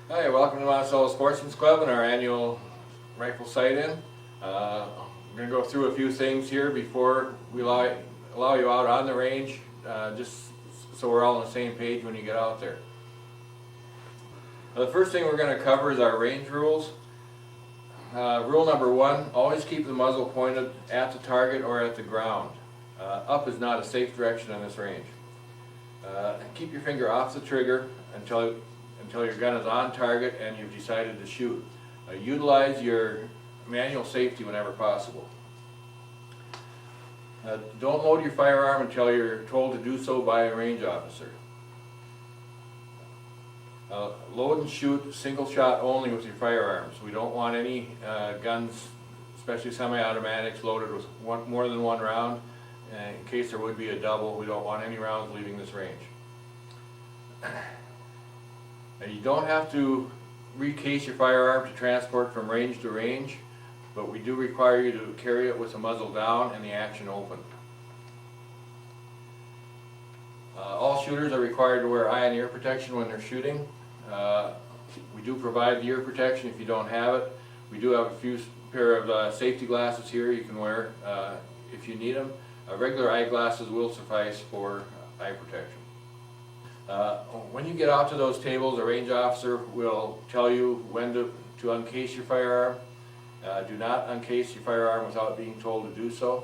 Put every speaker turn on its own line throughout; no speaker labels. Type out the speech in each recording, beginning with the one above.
Hi, welcome to Monticello Sportsman's Club and our annual rifle sight-in. We're going to go through a few things here before we allow you out on the range, just so we're all on the same page when you get out there. The first thing we're going to cover is our range rules. Rule number one, always keep the muzzle pointed at the target or at the ground. Up is not a safe direction on this range. Keep your finger off the trigger until your gun is on target and you've decided to shoot. Utilize your manual safety whenever possible. Don't load your firearm until you're told to do so by a range officer. Load and shoot single shot only with your firearms. We don't want any guns, especially semi-automatics, loaded with more than one round. In case there would be a double, we don't want any rounds leaving this range. Now, you don't have to recase your firearm to transport from range to range, but we do require you to carry it with the muzzle down and the action open. All shooters are required to wear eye and ear protection when they're shooting. We do provide the ear protection if you don't have it. We do have a few pair of safety glasses here you can wear if you need them. Regular eyeglasses will suffice for eye protection. When you get out to those tables, a range officer will tell you when to uncase your firearm. Do not uncase your firearm without being told to do so.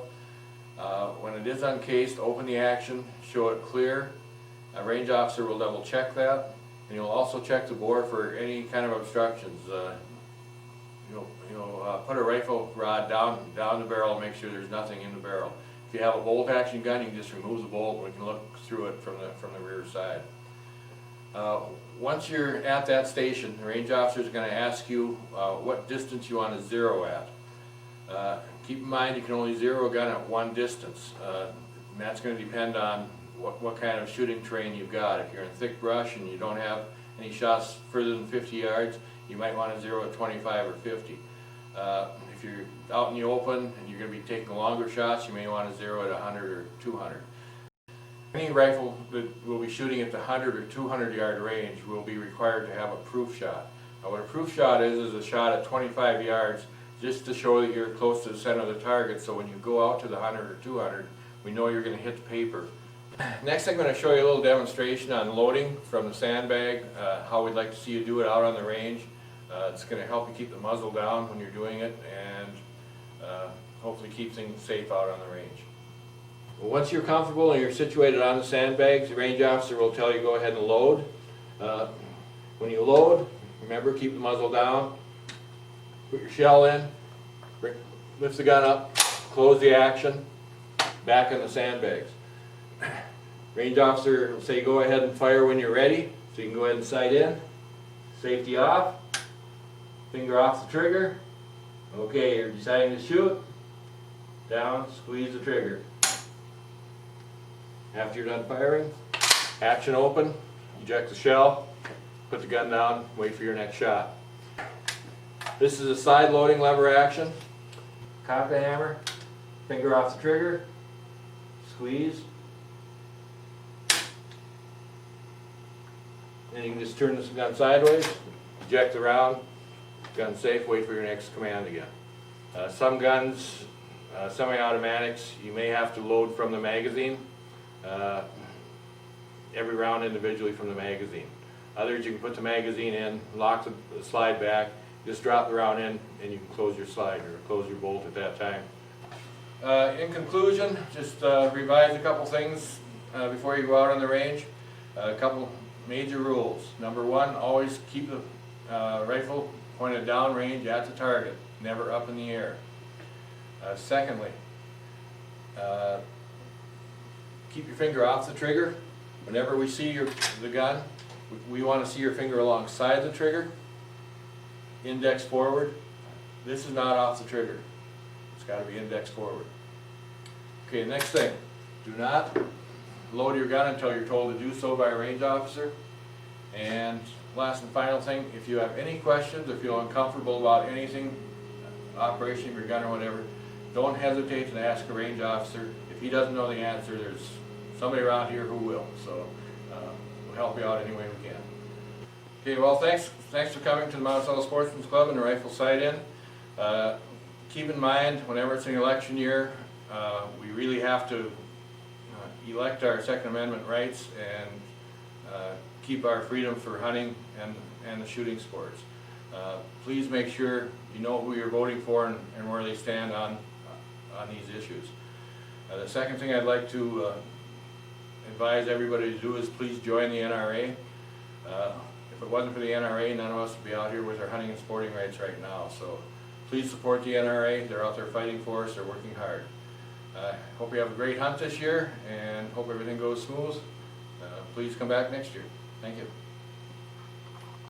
When it is uncased, open the action, show it clear. A range officer will double check that, and you'll also check the bore for any kind of obstructions. Put a rifle rod down the barrel and make sure there's nothing in the barrel. If you have a bolt action gun, you can just remove the bolt and we can look through it from the rear side. Once you're at that station, the range officer is going to ask you what distance you want to zero at. Keep in mind you can only zero a gun at one distance. And that's going to depend on what kind of shooting terrain you've got. If you're in thick brush and you don't have any shots further than 50 yards, you might want to zero at 25 or 50. If you're out in the open and you're going to be taking longer shots, you may want to zero at 100 or 200. Any rifle that will be shooting at the 100 or 200 yard range will be required to have a proof shot. Now, what a proof shot is a shot at 25 yards just to show that you're close to the center of the target, so when you go out to the 100 or 200, we know you're going to hit the paper. Next, I'm going to show you a little demonstration on loading from the sandbag, how we'd like to see you do it out on the range. It's going to help you keep the muzzle down when you're doing it and hopefully keep things safe out on the range. Well, once you're comfortable and you're situated on the sandbags, the range officer will tell you go ahead and load. When you load, remember, keep the muzzle down, put your shell in, lift the gun up, close the action, back in the sandbags. Range officer will say go ahead and fire when you're ready, so you can go ahead and sight in, safety off, finger off the trigger. Okay, you're deciding to shoot, down, squeeze the trigger. After you're done firing, action open, eject the shell, put the gun down, wait for your next shot. This is a side loading lever action. Cock the hammer, finger off the trigger, squeeze. Then you can just turn this gun sideways, eject the round, gun safe, wait for your next command again. Some guns, semi-automatics, you may have to load from the magazine. Every round individually from the magazine. Others, you can put the magazine in, lock the slide back, just drop the round in, and you can close your slide or close your bolt at that time. In conclusion, just revise a couple things before you go out on the range. A couple major rules. Number one, always keep the rifle pointed down range at the target, never up in the air. Secondly, keep your finger off the trigger. Whenever we see the gun, we want to see your finger alongside the trigger, index forward. This is not off the trigger. It's got to be index forward. Okay, next thing, do not load your gun until you're told to do so by a range officer. And last and final thing, if you have any questions or feel uncomfortable about anything, operation of your gun or whatever, don't hesitate to ask a range officer. If he doesn't know the answer, there's somebody around here who will. So we'll help you out any way we can. Okay, well, thanks for coming to the Monticello Sportsman's Club and the Rifle Sight-In. Keep in mind, whenever it's an election year, we really have to elect our Second Amendment rights and keep our freedom for hunting and the shooting sports. Please make sure you know who you're voting for and where they stand on these issues. The second thing I'd like to advise everybody to do is please join the NRA. If it wasn't for the NRA, none of us would be out here with our hunting and sporting rights right now. So please support the NRA. They're out there fighting for us. They're working hard. Hope you have a great hunt this year and hope everything goes smooth. Please come back next year. Thank you.